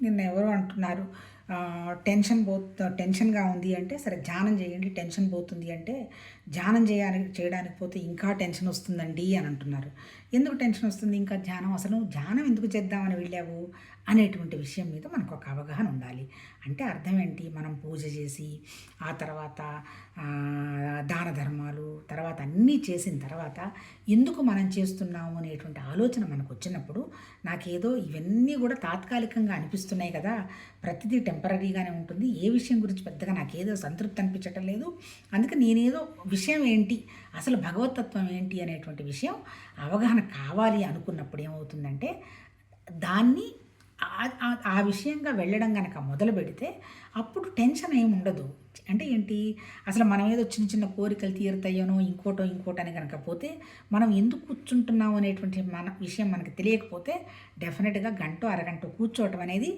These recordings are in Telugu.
నిన్న ఎవరో అంటున్నారు టెన్షన్గా ఉంది అంటే సరే ధ్యానం చేయండి టెన్షన్ పోతుంది అంటే ధ్యానం చేయడానికి పోతే ఇంకా టెన్షన్ వస్తుందండి అని అంటున్నారు. ఎందుకు టెన్షన్ వస్తుంది ఇంకా ధ్యానం, అసలు ధ్యానం ఎందుకు చేద్దామని వెళ్ళావు అనేటువంటి విషయం మీద మనకు ఒక అవగాహన ఉండాలి. అంటే అర్థం ఏంటి, మనం పూజ చేసి ఆ తర్వాత దాన ధర్మాలు తర్వాత అన్నీ చేసిన తర్వాత ఎందుకు మనం చేస్తున్నాము అనేటువంటి ఆలోచన మనకు వచ్చినప్పుడు నాకేదో ఇవన్నీ కూడా తాత్కాలికంగా అనిపిస్తున్నాయి కదా, ప్రతిదీ టెంపరీగానే ఉంటుంది, ఏ విషయం గురించి పెద్దగా నాకేదో సంతృప్తి అనిపించటం లేదు, అందుకే నేనేదో విషయం ఏంటి అసలు భగవతత్వం ఏంటి అనేటువంటి విషయం అవగాహన కావాలి అనుకున్నప్పుడు ఏమవుతుందంటే దాన్ని ఆ విషయంగా వెళ్ళడం కనుక మొదలు పెడితే అప్పుడు టెన్షన్ ఏమి ఉండదు. అంటే ఏంటి, అసలు మనం ఏదో చిన్న చిన్న కోరికలు తీరుతాయోనో ఇంకోటో అని కనుక పోతే మనం ఎందుకు కూర్చుంటున్నాం అనేటువంటి విషయం మనకు తెలియకపోతే డెఫినెట్గా గంట అరగంట కూర్చోవటం అనేది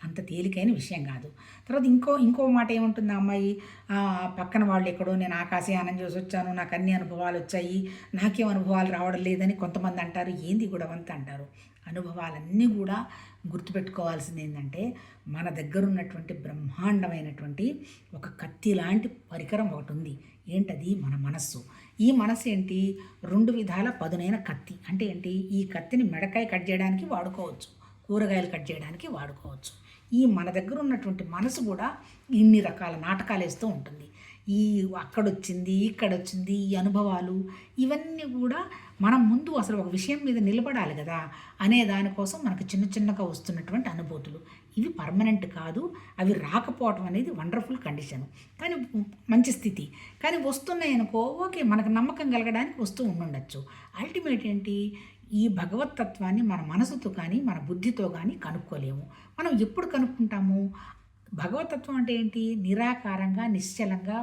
అంత తేలికైన విషయం కాదు. తర్వాత ఇంకో మాట ఏముంటుంది, ఆ అమ్మాయి పక్కన వాళ్ళు ఎక్కడో నేను ఆకాశయానం చేసి వచ్చాను, నాకు అన్ని అనుభవాలు వచ్చాయి, నాకేం అనుభవాలు రావడం లేదని కొంతమంది అంటారు. ఏంది గొడవంతా అంటారు. అనుభవాలన్నీ కూడా గుర్తుపెట్టుకోవాల్సింది ఏంటంటే మన దగ్గర ఉన్నటువంటి బ్రహ్మాండమైనటువంటి ఒక కత్తి లాంటి పరికరం ఒకటి ఉంది. ఏంటది? మన మనస్సు. ఈ మనస్సు ఏంటి, 2 విధాల పదునైన కత్తి. అంటే ఏంటి, ఈ కత్తిని మెడకాయ కట్ చేయడానికి వాడుకోవచ్చు, కూరగాయలు కట్ చేయడానికి వాడుకోవచ్చు. ఈ మన దగ్గర ఉన్నటువంటి మనసు కూడా ఇన్ని రకాల నాటకాలు వేస్తూ ఉంటుంది. ఈ అక్కడొచ్చింది ఇక్కడొచ్చింది ఈ అనుభవాలు ఇవన్నీ కూడా మనం ముందు అసలు ఒక విషయం మీద నిలబడాలి కదా అనే దానికోసం మనకు చిన్నగా వస్తున్నటువంటి అనుభూతులు ఇవి పర్మనెంట్ కాదు. అవి రాకపోవటం అనేది వండర్ఫుల్ కండిషన్, కానీ మంచి స్థితి. కానీ వస్తున్నాయి అనుకో, ఓకే, మనకు నమ్మకం కలగడానికి వస్తూ ఉండొచ్చు. అల్టిమేట్ ఏంటి, ఈ భగవతత్వాన్ని మన మనసుతో కానీ మన బుద్ధితో కానీ కనుక్కోలేము. మనం ఎప్పుడు కనుక్కుంటాము? భగవతత్వం అంటే ఏంటి, నిరాకారంగా నిశ్చలంగా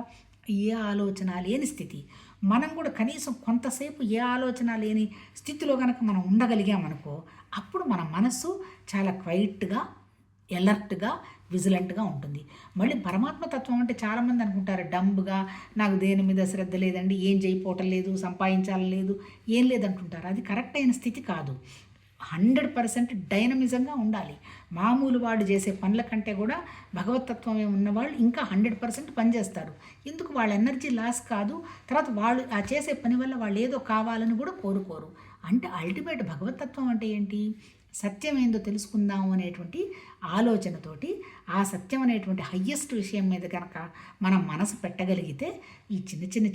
ఏ ఆలోచన లేని స్థితి. మనం కూడా కనీసం కొంతసేపు ఏ ఆలోచన లేని స్థితిలో కనుక మనం ఉండగలిగామనుకో అప్పుడు మన మనస్సు చాలా క్వైట్గా ఎలర్ట్గా విజిలెంట్గా ఉంటుంది. మళ్ళీ పరమాత్మతత్వం అంటే చాలామంది అనుకుంటారు డంబ్గా, నాకు దేని మీద శ్రద్ధ లేదండి, ఏం చేయపోవటం లేదు, సంపాదించాలని లేదు, ఏం లేదంటుంటారు. అది కరెక్ట్ అయిన స్థితి కాదు. 100% డైనమిజంగా ఉండాలి. మామూలు వాడు చేసే పనుల కంటే కూడా భగవతత్వం ఉన్నవాళ్ళు ఇంకా 100% పనిచేస్తారు. ఎందుకు, వాళ్ళ ఎనర్జీ లాస్ కాదు. తర్వాత వాళ్ళు ఆ చేసే పని వల్ల వాళ్ళు ఏదో కావాలని కూడా కోరుకోరు. అంటే అల్టిమేట్ భగవతత్వం అంటే ఏంటి, సత్యం ఏందో తెలుసుకుందాము అనేటువంటి ఆలోచనతోటి ఆ సత్యం అనేటువంటి హయ్యెస్ట్ విషయం మీద కనుక మనం మనసు పెట్టగలిగితే ఈ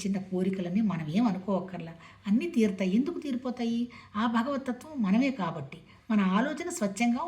చిన్న కోరికలన్నీ మనం ఏం అనుకోవక్కర్లా, అన్నీ తీరుతాయి. ఎందుకు తీరిపోతాయి? ఆ భగవతత్వం మనమే కాబట్టి మన ఆలోచన స్వచ్ఛంగా